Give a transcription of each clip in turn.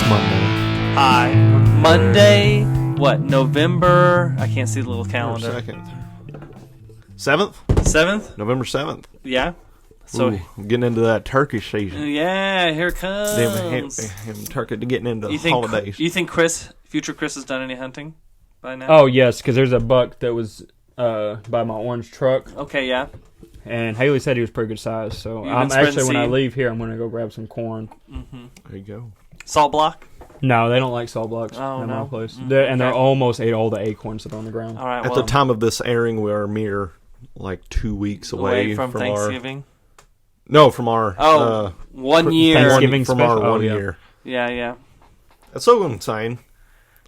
Monday. Hi. Monday, what, November? I can't see the little calendar. 7th? 7th? November 7th. Yeah. So Ooh, getting into that turkey season. Yeah, here it comes. Damn, turkey getting into holidays. You think future Chris has done any hunting by now? Oh, yes, because there's a buck that was by my orange truck. Okay, yeah. And Haley said he was pretty good size, so I'm actually, when I leave here, I'm going to go grab some corn. Mm-hmm. There you go. Salt block? No, they don't like salt blocks in my place. They're almost ate all the acorns that are on the ground. All right, At the time of this airing, we are mere, 2 weeks away from Thanksgiving? From our... 1 year. Thanksgiving from special. our 1 year. Yeah. That's so insane.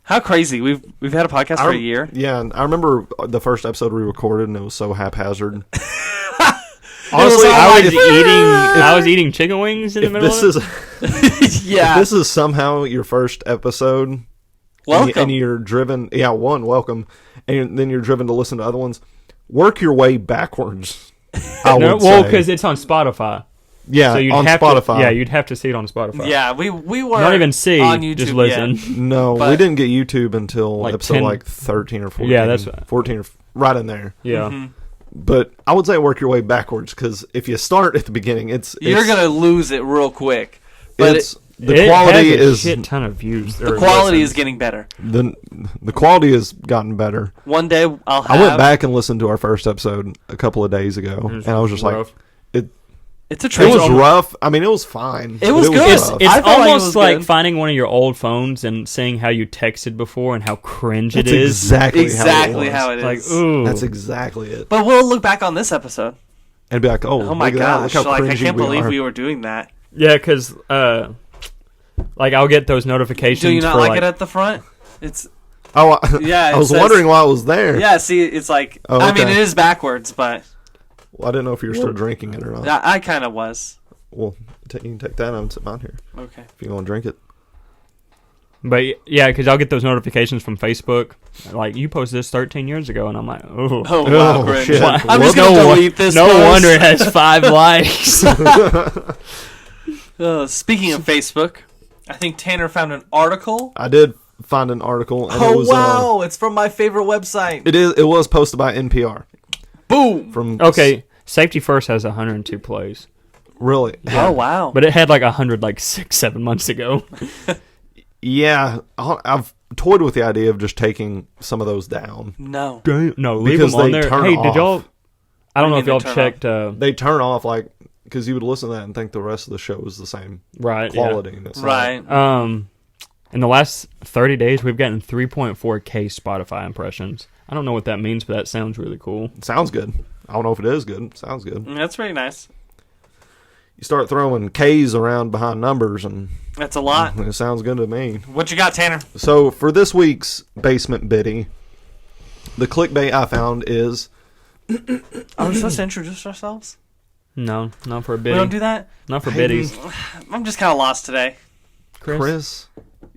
How crazy. We've had a podcast for a year. Yeah, and I remember the first episode we recorded, and it was so haphazard. Honestly, I was eating chicken wings in the middle of it. Yeah. If this is somehow your first episode, welcome. And you're driven, welcome, and then you're driven to listen to other ones, work your way backwards, I would say. Because it's on Spotify. Yeah, so on Spotify. You'd have to see it on Spotify. Yeah, we were not even see, on YouTube just listen. Yet. No, we didn't get YouTube until episode 13 or 14. Yeah, that's 14 or right in there. Yeah. Mm-hmm. But I would say work your way backwards, because if you start at the beginning, you're gonna lose it real quick. But the quality has a is shit ton of views. The quality is getting better. The quality has gotten better. One day I went back and listened to our first episode a couple of days ago, and I was just rough. It's a trend. It was rough. I mean, it was fine. It was good. It's almost like finding one of your old phones and seeing how you texted before and how cringe it is. Exactly how it is. Like, ooh. That's exactly it. But we'll look back on this episode and be like, oh my gosh, look how cringy I can't believe we were doing that. Yeah, because I'll get those notifications. Do you not like it at the front? It's I was wondering why it was there. Yeah, see, it's like I mean, it is backwards, but. Well, I didn't know if you were still drinking it or not. I kind of was. Well, you can take that and sit down here. Okay. If you want to drink it. But yeah, because I'll get those notifications from Facebook. Like, you posted this 13 years ago, and I'm like, oh wow, shit. I'm just going to delete this. No wonder it has 5 likes. Speaking of Facebook, I think Tanner found an article. I did find an article. And it's from my favorite website. It was posted by NPR. Boom. Safety First has 102 plays. Really? Yeah. Oh, wow. But it had 100 6-7 months ago. Yeah, I've toyed with the idea of just taking some of those down. No, leave them on there. Hey, did y'all? I don't know if y'all checked. They turn off because you would listen to that and think the rest of the show is the same quality. Yeah. Right. In the last 30 days, we've gotten 3.4K Spotify impressions. I don't know what that means, but that sounds really cool. It sounds good. I don't know if it is good. It sounds good. That's very nice. You start throwing K's around behind numbers, and that's a lot. It sounds good to me. What you got, Tanner? So for this week's Basement Biddy, the clickbait I found is... Are we supposed to introduce ourselves? No, not for a biddy. We don't do that? Not for biddies. I'm just kind of lost today. Chris?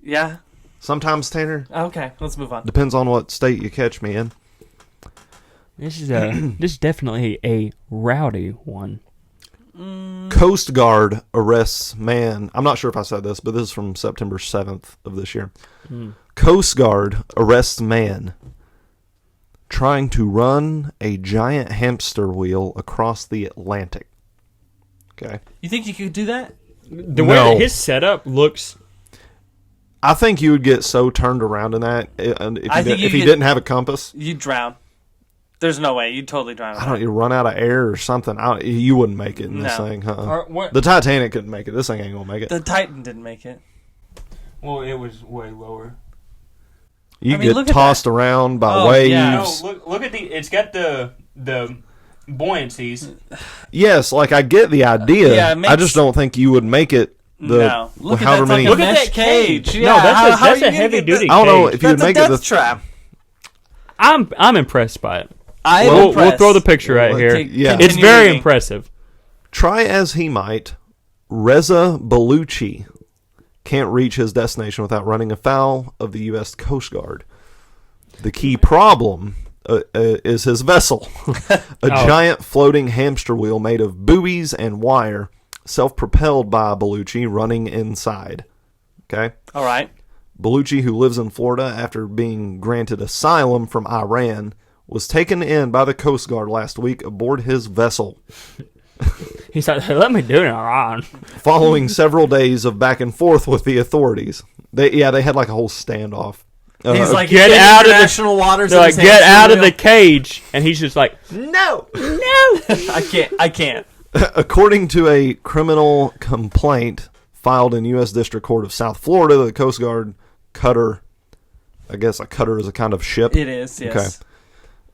Yeah? Sometimes, Tanner. Okay, let's move on. Depends on what state you catch me in. This is definitely a rowdy one. Coast Guard arrests man. I'm not sure if I said this, but this is from September 7th of this year. Coast Guard arrests man trying to run a giant hamster wheel across the Atlantic. Okay. You think you could do that? The way that his setup looks... I think you would get so turned around in that if he didn't have a compass. You'd drown. There's no way. You'd totally drown. You run out of air or something. You wouldn't make it in this thing, huh? The Titanic couldn't make it. This thing ain't going to make it. The Titan didn't make it. Well, it was way lower. You get tossed around by waves. Yeah. No, look at it's got the buoyancies. Yes, I get the idea. Yeah, I just don't think you would make it. No. Look at that cage. Yeah, no, that's a heavy duty cage. I don't know if you would make it the trap. I'm impressed by it. We'll throw the picture right here. Yeah. It's very impressive. Try as he might, Reza Baluchi can't reach his destination without running afoul of the U.S. Coast Guard. The key problem is his vessel, a giant floating hamster wheel made of buoys and wire, self-propelled by Baluchi running inside. Okay. All right. Bellucci, who lives in Florida after being granted asylum from Iran, was taken in by the Coast Guard last week aboard his vessel. He's like, let me do it, Iran. Following several days of back and forth with the authorities. They had like a whole standoff. He's like, get out of the international waters. They're like, get out of the cage. And he's just like, no. I can't. According to a criminal complaint filed in U.S. District Court of South Florida, the Coast Guard cutter, I guess a cutter is a kind of ship. It is, yes.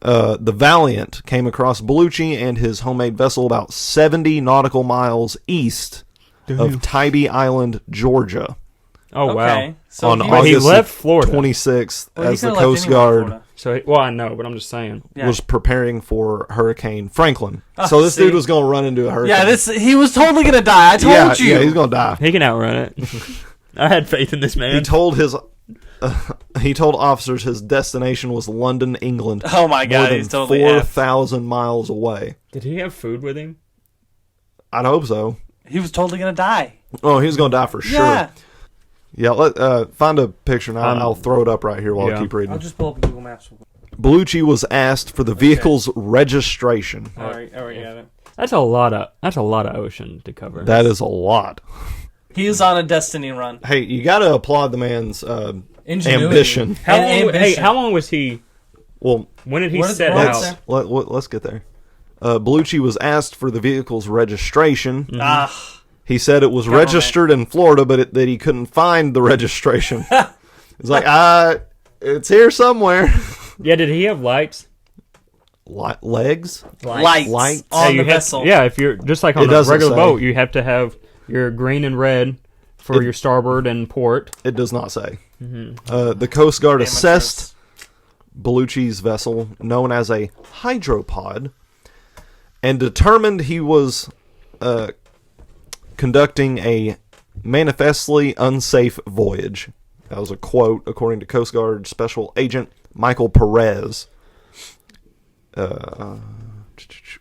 Okay. The Valiant came across Bellucci and his homemade vessel about 70 nautical miles east of Tybee Island, Georgia. Oh, wow. So on he August he left Florida. 26th, Well, he as the could've left Coast anywhere in Guard Florida. So, well, I know, but I'm just saying. Yeah. was preparing for Hurricane Franklin. Oh, So this see? dude was going to run into a hurricane. Yeah, he was totally gonna die. I told you. Yeah, he's going to die. He can outrun it. I had faith in this man. He told officers his destination was London, England. Oh my God, more than he's totally 4,000 miles away. Did he have food with him? I'd hope so. He was totally gonna die. Oh, he was going to die for sure. Yeah. Yeah, find a picture and I'll throw it up right here while I keep reading. I'll just pull up Google Maps. Bellucci was asked for the vehicle's registration. All right, got it. That's a lot of ocean to cover. That is a lot. He is on a destiny run. Hey, you got to applaud the man's Ingenuity. ambition. How long was he? Well, When did he What is set wrong out? there? let's get there. Bellucci was asked for the vehicle's registration. He said it was registered in Florida, but that he couldn't find the registration. He's like, it's here somewhere. Yeah, did he have lights? Legs? Lights on the vessel. Yeah, if you're just like on It a doesn't regular say. boat, you have to have your green and red for your starboard and port. It does not say. The Coast Guard Amateurs. assessed Bellucci's vessel, known as a hydropod, and determined he was conducting a manifestly unsafe voyage. That was a quote, according to Coast Guard Special Agent Michael Perez,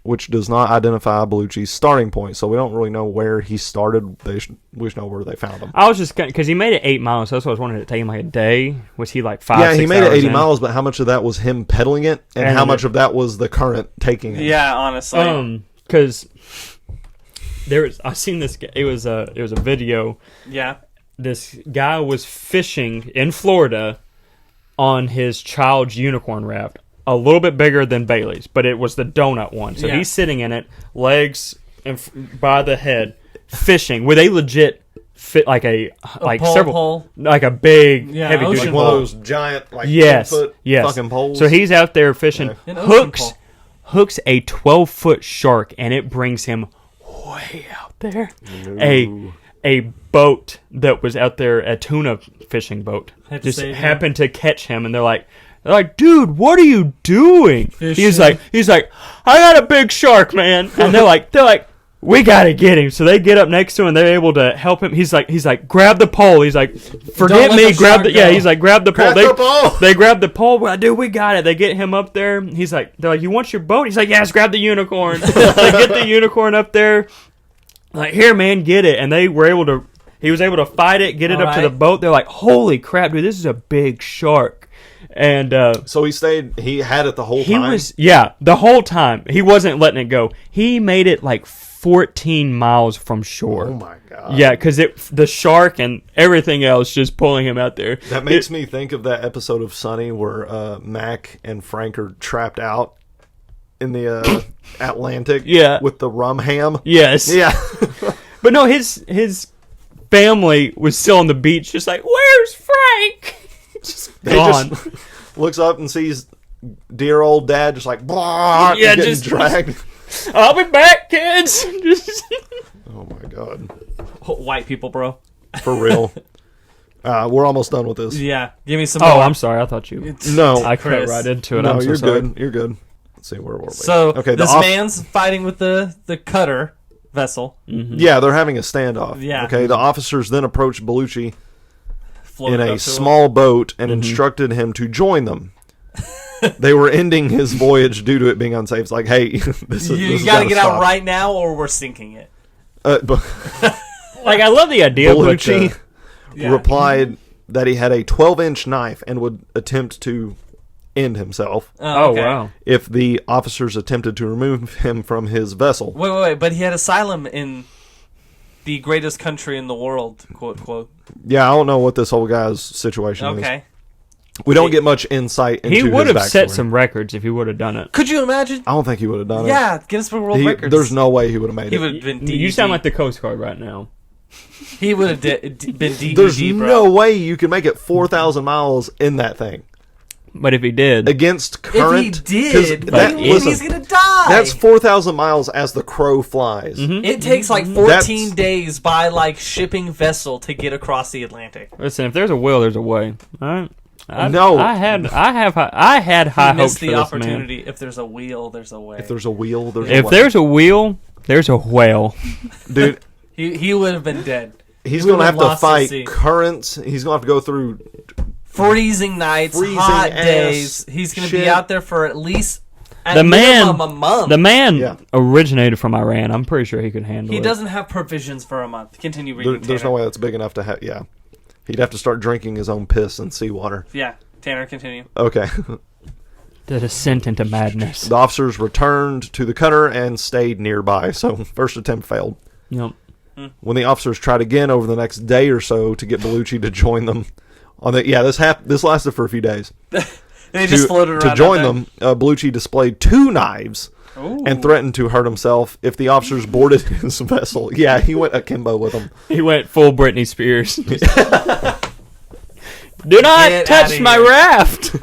which does not identify Bellucci's starting point. So we don't really know where he started. We should know where they found him. I was just because he made it 8 miles. So that's what I was wondering. Did it take him like a day? Was he like 5? Yeah, 6 he made it hours 80 in? miles, but how much of that was him pedaling it, and how much of that was the current taking it? Yeah, honestly. Because I seen this. It was a video. Yeah. This guy was fishing in Florida on his child's unicorn raft, a little bit bigger than Bailey's, but it was the donut one. So he's sitting in it, legs by the head, fishing with a legit fit, like pole. like a big heavy ocean duty Like one pole. of those giant, like, Yes, 10-foot yes. fucking poles. So he's out there fishing, An ocean pole. hooks a 12-foot shark, and it brings him way out there. A boat that was out there, a tuna fishing boat, Had to just save him. happened to catch him, and they're like, dude, what are you doing? He's like, I got a big shark, man. And they're like, we gotta get him. So they get up next to him, and they're able to help him. He's like, grab the pole. He's like, forget Don't let me, the grab shark the go. He's like, grab the pole. Grab the pole. They grab the pole. Well, dude, we got it. They get him up there. They're like, you want your boat? He's like, yes, grab the unicorn. They get the unicorn up there. Like, here, man, get it. And he was able to fight it, get it up to the boat. They're like, holy crap, dude, this is a big shark. And So he had it the whole he time? was, the whole time. He wasn't letting it go. He made it like 14 miles from shore. Oh, my God. Yeah, because the shark and everything else just pulling him out there. That makes me think of that episode of Sunny where Mac and Frank are trapped out in the Atlantic with the rum ham. Yes. Yeah. But no, his family was still on the beach, just like, where's Frank? Just gone. Just looks up and sees dear old dad just like, blah, getting dragged. I'll be back, kids. Oh, my God. White people, bro. For real. We're almost done with this. Yeah. Give me some Oh, more. I'm sorry. I thought you. No. I cut Chris. right into it. No, I'm so you're sorry. good. You're good. Let's see, where were we? So, okay, this man's fighting with the cutter vessel. Mm-hmm. Yeah, they're having a standoff. Yeah. Okay, the officers then approached Bellucci Floated in up a to small boat and instructed him to join them. They were ending his voyage due to it being unsafe. It's like, hey, this him. is You got to get stop. out right now or we're sinking it. But Like, I love the idea, Bellucci but replied that he had a 12-inch knife and would attempt to end himself. Oh, okay. wow. If the officers attempted to remove him from his vessel. Wait, but he had asylum in the greatest country in the world, quote, quote. Yeah, I don't know what this whole guy's situation is. Okay. We don't get much insight into He would his have set backstory. some records if he would have done it. Could you imagine? I don't think he would have done it. Yeah, Guinness Book of World Records. There's no way he would have made He it. would have been DED. You sound like the Coast Guard right now. He would have been DED, There's bro. no way you can make it 4,000 miles in that thing. But if he did, Against current. If he did, But what do you mean listen, he's going to die? that's 4,000 miles as the crow flies. It takes like 14 days by like shipping vessel to get across the Atlantic. listen, if there's a will, there's a way. All right. No. I had high He hopes for missed this the man. opportunity. If there's a wheel, there's a way. If there's a wheel, there's a If way. there's a wheel, there's a whale. Dude, He would have been dead. he's We going to have would've to lost the fight sea. currents. He's going to have to go through. Freezing nights, Freezing hot ass days. He's going to be shit. out there for at least at The man, minimum a month. the man Yeah. originated from Iran. I'm pretty sure he could handle He it. doesn't have provisions for a month. Continue reading. There's Tanner. no way that's big enough to have. Yeah. He'd have to start drinking his own piss and seawater. Yeah, Tanner, continue. Okay. The descent into madness. The officers returned to the cutter and stayed nearby, so first attempt failed. Yep. When the officers tried again over the next day or so to get Bellucci to join them on the this lasted for a few days. They just floated around to join out them, Bellucci displayed 2 knives there. Ooh. and threatened to hurt himself if the officers boarded his vessel. Yeah, he went akimbo with them. He went full Britney Spears. Do not Get touch outta my here. raft.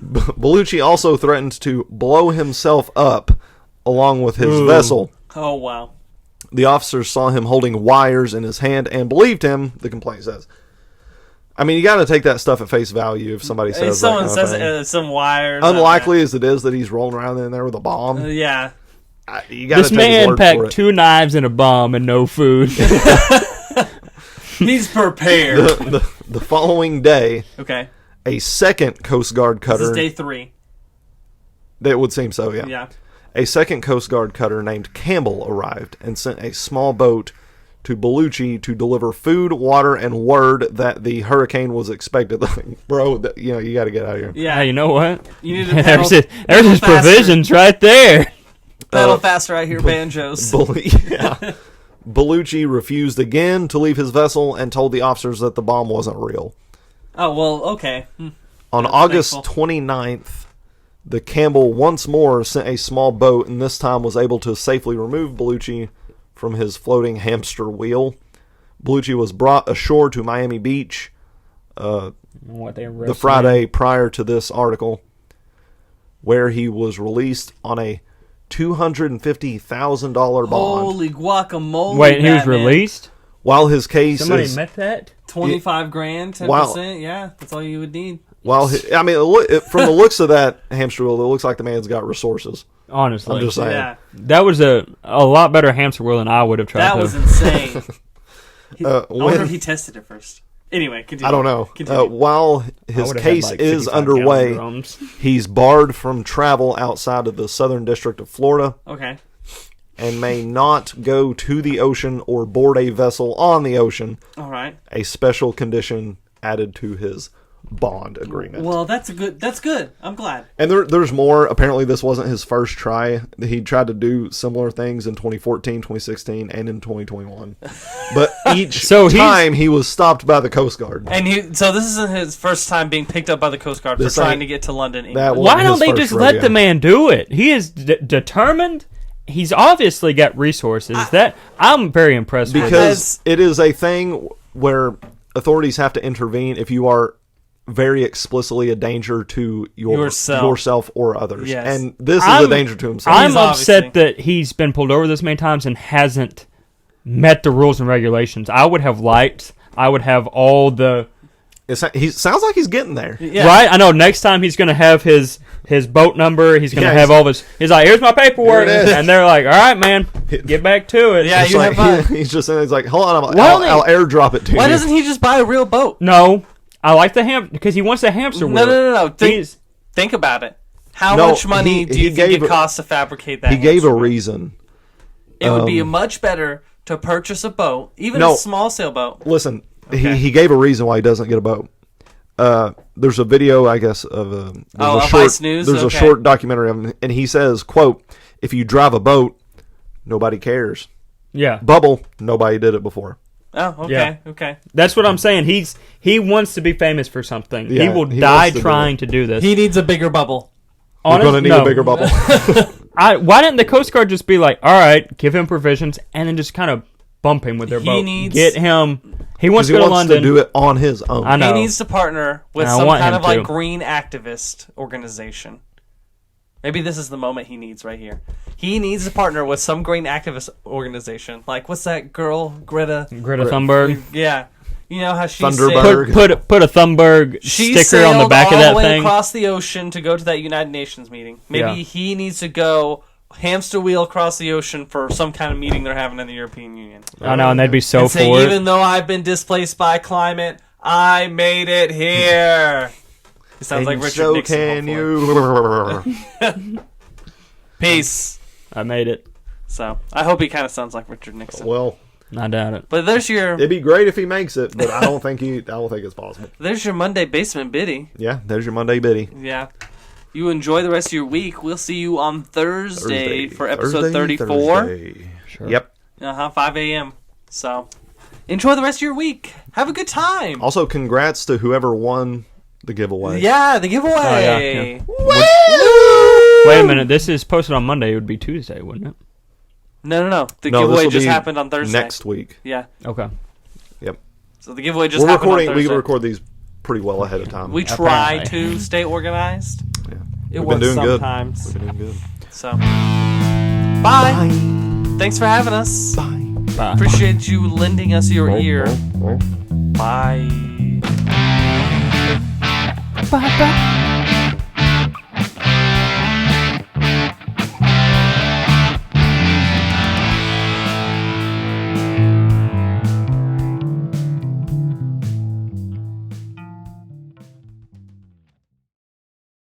Bellucci also threatened to blow himself up along with his Ooh. vessel. Oh wow. The officers saw him holding wires in his hand and believed him, the complaint says. I mean, you got to take that stuff at face value if somebody If says someone that kind of says thing. some wires. Unlikely as it is that he's rolling around in there with a bomb. Yeah. You gotta This take his man word for packed it. 2 knives and a bomb and no food. He's prepared. The following day, Okay. a second Coast Guard This cutter. is day 3. That would seem so, yeah. Yeah. A second Coast Guard cutter named Campbell arrived and sent a small boat to Bellucci to deliver food, water, and word that the hurricane was expected. Bro, you got to get out of here. Yeah. Hey, you know what? You need to pedal, There's his faster. provisions right there. pedal faster. I hear banjos. Yeah. Bellucci refused again to leave his vessel and told the officers that the bomb wasn't real. Oh well. Okay. On That's August thankful. 29th, the Campbell once more sent a small boat and this time was able to safely remove Bellucci from his floating hamster wheel. Bellucci was brought ashore to Miami Beach the Friday prior to this article, where he was released on a $250,000 bond. Holy guacamole! Wait, he was Batman. released? While his case Somebody is, met that? 25 grand, 10%. Wow. Yeah, that's all you would need. I mean, from the looks of that hamster wheel, it looks like the man's got resources. Honestly. I'm just saying. Yeah, That was a lot better hamster wheel than I would have tried that to. was insane. I wonder When- if he tested it first. Anyway, continue. I don't know. Continue. While I his would've had, case like, is 55 underway, gallon drums. he's barred from travel outside of the Southern District of Florida Okay. and may not go to the ocean or board a vessel on the ocean, All right. a special condition added to his bond agreement. Well, that's good. I'm glad. And there's more. Apparently, this wasn't his first try. He tried to do similar things in 2014, 2016, and in 2021. But each time, he was stopped by the Coast Guard. And so this isn't his first time being picked up by the Coast Guard for This trying ain't- to get to London, that England. was- Why don't his they first just rodeo. let the man do it? He is determined. He's obviously got resources. That I'm very impressed with. Because it is a thing where authorities have to intervene if you are very explicitly a danger to yourself or others. Yes. And this is a danger to himself. I'm He's upset obviously- that he's been pulled over this many times and hasn't met the rules and regulations. I would have all the... He sounds like he's getting there. Yeah. Right? I know next time he's going to have his boat number. He's going to have all this... He's like, here's my paperwork. Here it is. And they're like, all right, man, get back to it. Yeah, It's you like, have he's just saying, he's like, hold on, Why I'll don't airdrop it to Why you. doesn't he just buy a real boat? No, I like the because he wants the hamster wheel. No. He's- Think about it. How No, much money he do you think gave it a- costs to fabricate that? He gave a hamster wheel? reason. It would be much better to purchase a boat, even No. a small sailboat. Listen, Okay. he gave a reason why he doesn't get a boat. There's a video, I guess, of a Of short, Vice News? There's a Okay. short documentary of him, and he says, "quote If you drive a boat, nobody cares. Yeah. Bubble, nobody did it before. Oh, okay, Yeah. okay. That's what I'm saying. He wants to be famous for something. Yeah, he will he die wants to do trying it. to do this. He needs a bigger bubble. We're Honest- gonna need no. a bigger bubble." Why didn't the Coast Guard just be like, all right, give him provisions, and then just kind of bump him with their He boat? needs- Get him. He wants Because to he go to wants London. to do it on his own. I know. He needs to partner with And I some want kind him of like to. green activist organization. Maybe this is the moment he needs right here. He needs to partner with some green activist organization. Like, what's that girl, Greta? Greta Thunberg. Yeah. You know how she Thunderberg. sailed, Put a Thunberg she sticker on the sailed back all of that the way thing. across the ocean to go to that United Nations meeting. Maybe Yeah. he needs to go hamster wheel across the ocean for some kind of meeting they're having in the European Union. I know, and they'd be so And say, for it. even though I've been displaced by climate, I made it here. It sounds like And Richard so Nixon. can hopefully. you. Peace. I made it. So I hope he kind of sounds like Richard Nixon. Well, I doubt it. But there's your it'd be great if he makes it, but I don't think it's possible. Monday basement biddy. Yeah, there's your Monday biddy. Yeah. You enjoy the rest of your week. We'll see you on Thursday for episode 34. Thursday. Sure. Yep. 5 a.m. So enjoy the rest of your week. Have a good time. Also, congrats to whoever won the giveaway. Yeah, the giveaway. yeah. Woo! Wait a minute. This is posted on Monday. It would be Tuesday, wouldn't it? No. The No, giveaway this'll just be happened on Thursday. next week. Yeah. Okay. Yep. So the giveaway just We're happened recording. on We Thursday. record these pretty well ahead of time. We try Apparently. to stay organized. Yeah. It We've works been doing good. sometimes. We've been doing good. So, bye. Thanks for having us. Bye. Bye. Appreciate you lending us your ear. Bye. Bye.